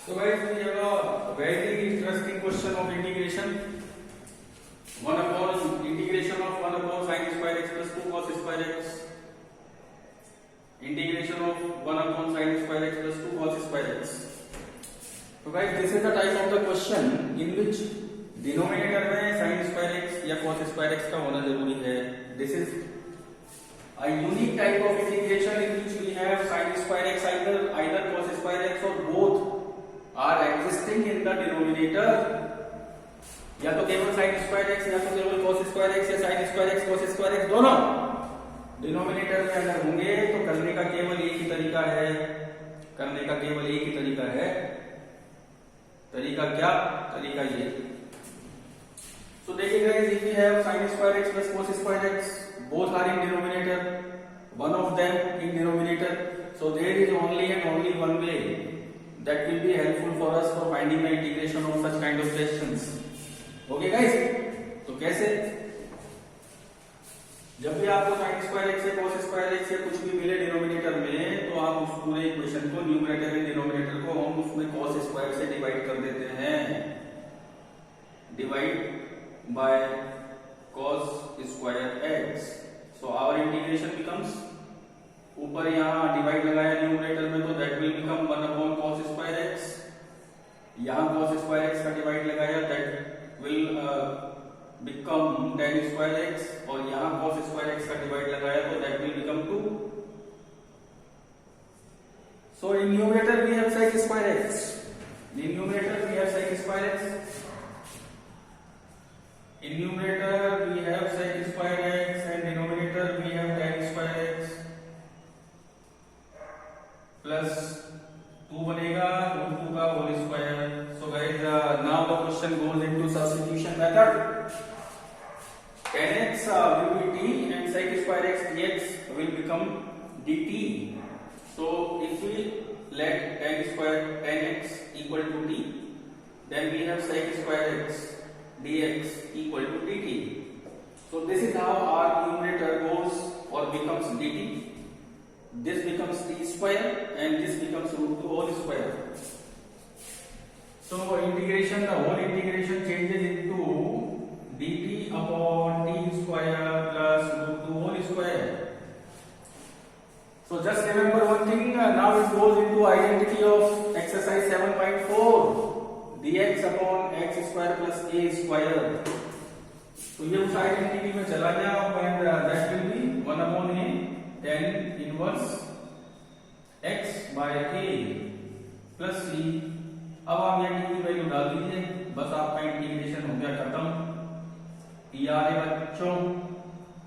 So guys, we have a very interesting question of integration. 1 upon integration of 1 upon sin square x plus 2 cos square x. Integration of 1 upon sin square x plus 2 cos square x. So guys, this is the type of the question in which denominator में sin square x या cos square x का होना जरूरी है. This is a unique type of integration in which we have sin square x either cos square x or both are existing in the denominator. या तो केवल sin square x या तो केवल cos square x या sin square x cos square x दोनों denominator में अगर होंगे तो करने का केवल एक ही तरीका है. करने का केवल एक ही तरीका है. तरीका क्या? तरीका ये. So देखिए guys, if we have sin square x plus cos square x, both are in denominator, one of them in denominator, so there is only and only one way that will be helpful for us for finding the integration of such kind of questions. Okay guys, तो कैसे? जब भी आपको sin square x या cos square x या कुछ भी मिले डिनोमिनेटर में, तो आप उस पूरे इक्वेशन को न्यूमरेटर एंड डिनोमिनेटर को हम उसमें cos square से डिवाइड कर देते हैं. Divide by cos square x. So our integration becomes, ऊपर यहाँ डिवाइड लगाया न्यूमरेटर में तो that will become 1 upon cos square x. यहाँ cos square x का डिवाइड लगाया that will become tan square x और यहाँ cos square x का डिवाइड लगाया तो that will become 2. So in numerator we have sec square x. In numerator we have sec square x. In numerator we have sec square x and denominator we have tan square x plus 2 बनेगा root 2 का whole square. So guys, now the question goes into substitution method. Tan x will be t and sec square x dx will become dt. So if we let tan x equal to t, then we have sec square x dx equal to dt. So this is how our numerator goes or becomes dt. This becomes t square and this becomes root 2 whole square. So integration, the whole integration changes into dt upon t square plus root 2 whole square. So just remember one thing, now it goes into identity of exercise 7.4. dx upon x square plus a square. तो ये उस identity में चला गया and that will be 1 upon a tan inverse x by a plus c. अब आप यहाँ t की वैल्यू डाल दीजिए, बस आपका इंटीग्रेशन हो गया खत्म. t आ रहे बच्चों,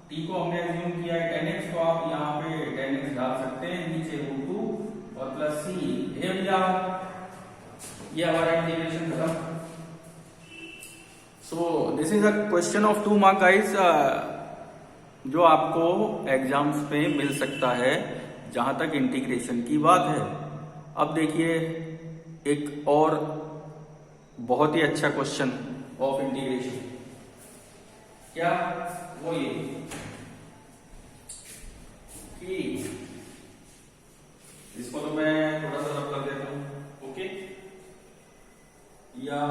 t को हमने एज्यूम किया है tan x, तो आप यहाँ पे tan x डाल सकते हैं, नीचे रूट 2 और प्लस c. ये भैया ये हमारा इंटीग्रेशन खत्म. So this is a question of 2 mark guys, जो आपको एग्जाम्स पे मिल सकता है जहां तक इंटीग्रेशन की बात है. अब देखिए एक और बहुत ही अच्छा क्वेश्चन ऑफ इंटीग्रेशन. क्या? वो ये कि इसको तो मैं थोड़ा सा रब कर देता हूं. ओके, या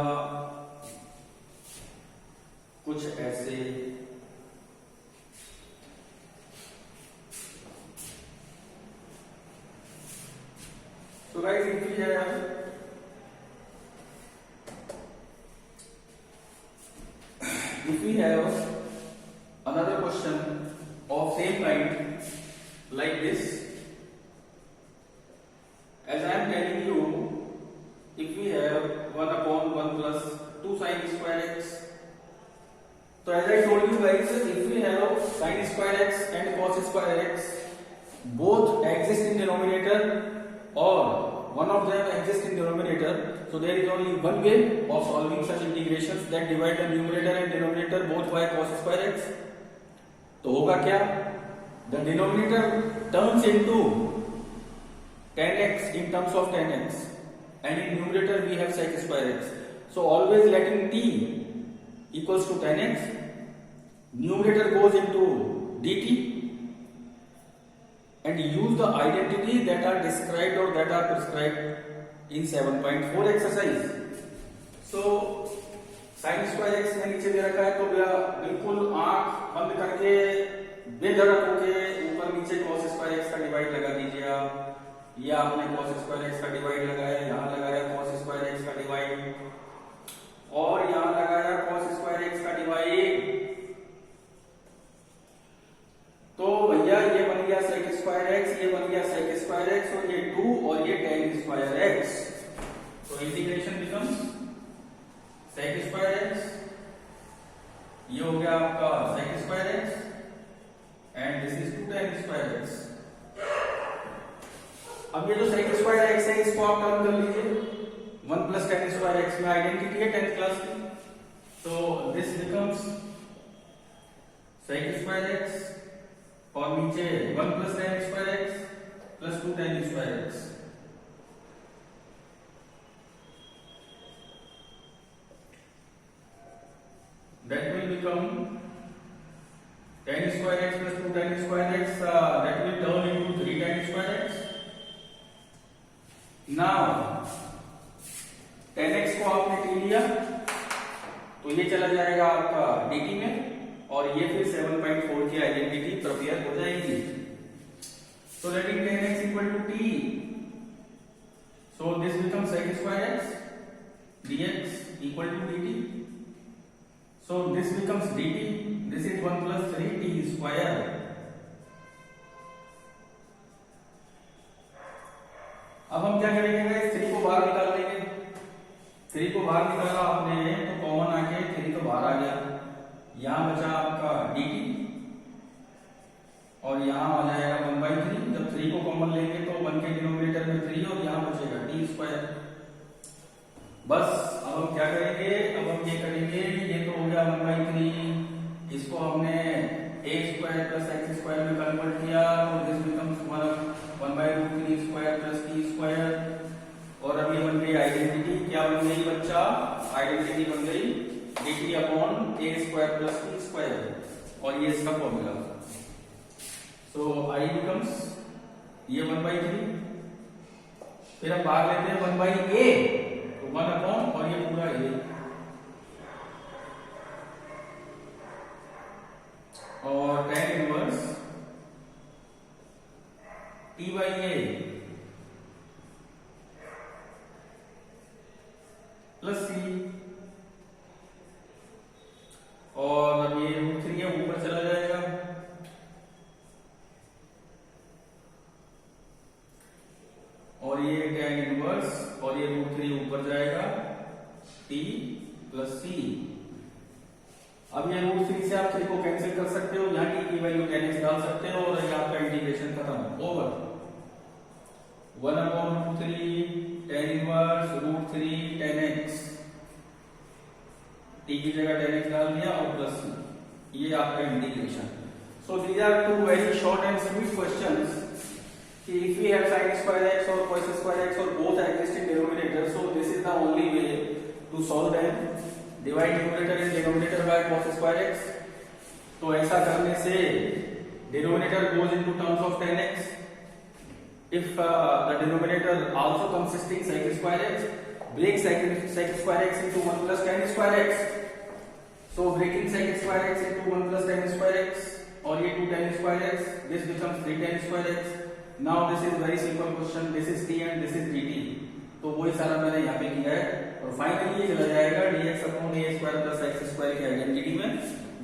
कुछ ऐसे. So guys, if we have another question of same kind like this, as I am telling you, if we have 1 upon 1 plus 2 sin square x. So as I told you guys, if we have sin square x and cos square x, both exist in denominator or one of them exists in denominator, so there is only one way of solving such integrations, that divide the numerator and denominator both by cos square x. तो होगा क्या? The denominator turns into tan x in terms of tan x, and in numerator we have sec square x. So always letting t equals to tan x, numerator goes into dt and use the identity that are described or that are prescribed in 7.4 exercise. So sin square x में नीचे दे रखा है, तो बिल्कुल आंख बंद करके बेधड़क होके ऊपर नीचे cos स्क्वायर x का डिवाइड लगा दीजिए आप। या आपने cos स्क्वायर x का डिवाइड लगाया, यहाँ लगाया cos स्क्वायर x का डिवाइड, और यहाँ लगाया cos स्क्वायर x का डिवाइड। तो भैया ये बन गया sec स्क्वायर x, ये बन गया sec स्क्वायर x, और ये 2 और ये tan स्क्वायर x। तो integration becomes sec square x, ये हो गया आपका sec square x, and this is 2 tan square x। अब ये जो sec स्क्वायर x है इसको आप टर्म कर लीजिए 1 प्लस tan स्क्वायर x में आइडेंटिटी है 10th क्लास की, तो this becomes sec square x और नीचे 1 plus tan square x plus 2 tan square x। That will become tan square x plus 2 tan square x, that will turn into 3 tan square x. Now tan x को आपने t लिया तो ये चला जाएगा आपका dt में, और ये फिर 7.4 की आइडेंटिटी प्रिपेयर हो जाएगी। So letting tan x equal to t, so this becomes sec square x dx equal to dt. So this becomes dt, this is 1 plus 3t square। अब हम क्या करेंगे गाइस, 3 को बाहर निकाल लेंगे। 3 को बाहर निकाला आपने तो कॉमन आके 3 तो बाहर आ गया, यहां बचा आपका dt और यहां आ जाएगा 1/3। जब 3 को कॉमन लेंगे तो 1 के डिनोमिनेटर में 3 और यहां बचेगा t स्क्वायर। बस अब हम क्या करेंगे, अब हम ये करेंगे, ये तो हो गया 1/3, इसको हमने a square plus x square में कन्वर्ट किया, तो this becomes 1/√3 square plus t square. और अब ये बन गई आइडेंटिटी, क्या बन गई बच्चा, आइडेंटिटी बन गई dt upon a square plus t square, और ये इसका फॉर्मूला। सो i बिकम्स ये 1/3, फिर हम बाहर लेते हैं 1/a, तो 1 अपॉन और ये पूरा a, और tan inverse t/a plus c, और अब ये √3 है ऊपर चला जाएगा, और ये tan इनवर्स और ये √3 ऊपर जाएगा t प्लस c। अब ये √3 से आप 3 को कैंसिल कर सकते हो, यहाँ t की वैल्यू tan x डाल सकते हो, और ये आपका इंटीग्रेशन खत्म over 1/√3 tan inverse √3 tan x, t की जगह tan x डाल दिया और प्लस c, ये आपका integration. So these are 2 very short and sweet questions कि if we have sin square x or cos square x or both exist in denominator, so this is the only way to solve them. Divide numerator and denominator by cos square x, तो ऐसा करने से denominator goes into terms of tan x. If the denominator also consisting sec square x, break sec square x into 1 plus tan square x. So breaking sec square x into 1 plus tan square x और ये 2 tan square x, this becomes 3 tan square x. Now this is very simple question, this is t and this is dt, तो वही सारा मैंने यहाँ पे किया है, और फाइनली ये चला जाएगा dx upon a square plus x square की आइडेंटिटी में,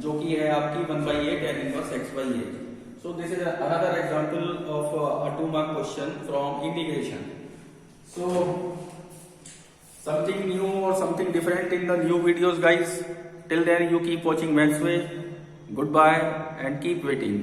जो कि है आपकी 1/a tan inverse x/a। So this is another example of a 2-mark question from integration. So something new or something different in the new videos guys. Till then you keep watching Mathsway. Goodbye and keep waiting.